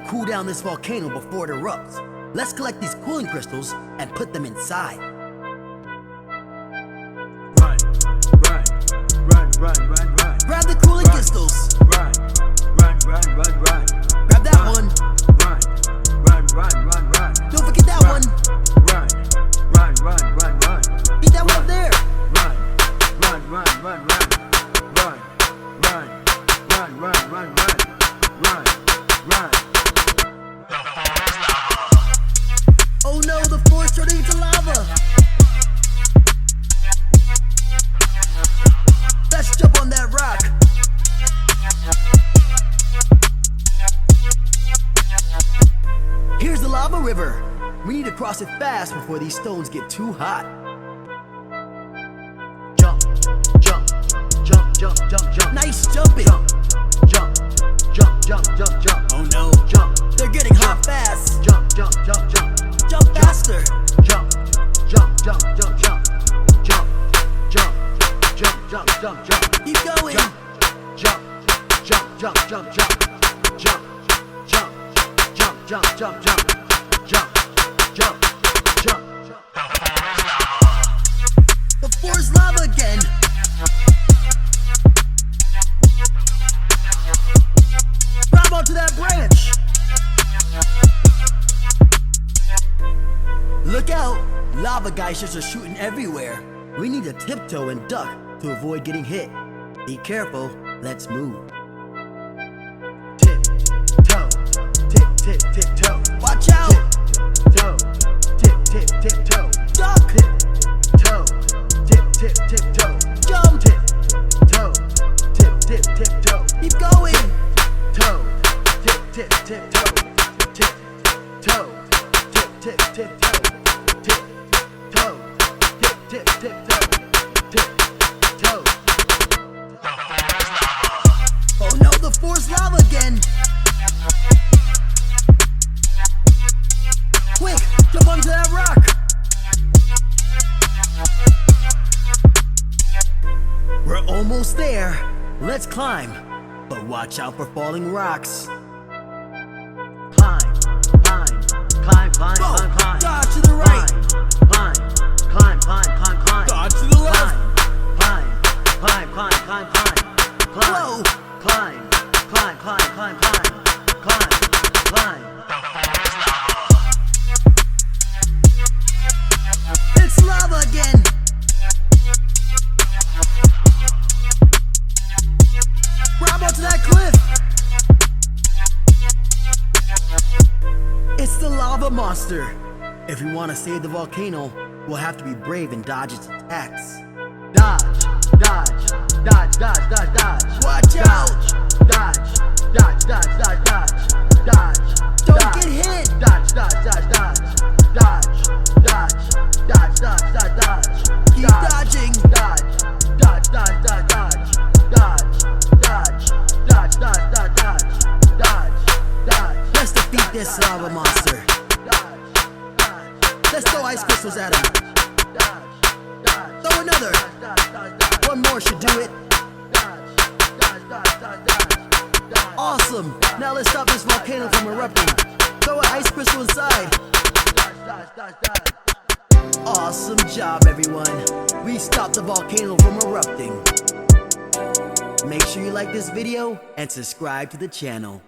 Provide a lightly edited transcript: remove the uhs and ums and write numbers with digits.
cool down this volcano before it erupts. Let's collect these cooling crystals and put them inside. Run, run, run, run, run, run. Grab the cooling crystals. Run, run, run, run, run. Grab that one. Run, run, run, run, run. Don't forget that one. Run, run, run, run, run. Get that one there. Run, run, run, run, run. Run, run, run, run, run, run. Run, run. Oh no, the floor's turning into lava. Let's jump on that rock. Here's the lava river. We need to cross it fast before these stones get too hot. Jump, jump, jump, jump, jump, jump. Nice jumping. Jump, jump, jump, jump, jump, jump. Oh no, Jump, they're getting hot fast. jump, jump, jump, jump. Jump faster. Jump, jump, jump, jump, jump. Jump, jump, jump, jump, jump, jump. Keep going. Jump, jump, jump, jump, jump, jump. Jump, jump, jump, jump, jump, jump. Jump, jump, jump. The floor's lava again. Grab onto that branch. Look out! Lava geysers are shooting everywhere. We need to tiptoe and duck to avoid getting hit. Be careful. Let's move. Tiptoe, tip, tip, tiptoe. Watch out! Tiptoe, tip, tip, tiptoe. Duck! Tiptoe, tip, tip, tiptoe. Jump! Tiptoe, tip, tip, tiptoe. Keep going! Toe, tip, tip, tiptoe. Tiptoe, tip, tip, tiptoe. Tiptoe, tip, tip, tiptoe. Tiptoe. Oh no, the floor's lava again! Quick, jump onto that rock! We're almost there. Let's climb. But watch out for falling rocks. Climb, climb, climb, climb, Go! climb, climb. Dodge to the right! Climb, climb, climb, climb, climb. Dodge to the left! Climb, climb, climb, climb, climb. Whoa! Climb, climb, climb, climb, climb. Climb, climb. It's lava again! Grab onto that cliff! It's the lava monster! If we want to save the volcano, we'll have to be brave and dodge its attacks. Dodge, dodge, dodge, dodge, dodge, dodge. Watch out! Dodge, dodge, dodge, dodge, dodge. Dodge, Don't dodge. get hit! Dodge, dodge, dodge, dodge. Dodge, dodge, dodge, dodge, dodge, dodge. Keep dodging! Dodge, dodge, dodge, dodge, dodge. Dodge, dodge, dodge, dodge, dodge, dodge. Dodge, dodge. Let's defeat this lava monster. Dodge, dodge. Let's throw ice crystals at him. Dodge, dodge. Throw another. Dodge, dodge, dodge. One more should do it. Dodge, dodge, dodge, dodge, dodge. Dodge. Awesome! Now let's stop this volcano from erupting. Throw an ice crystal inside. Dodge, dodge, dodge, dodge. Awesome job, everyone. We stopped the volcano from erupting. Make sure you like this video and subscribe to the channel.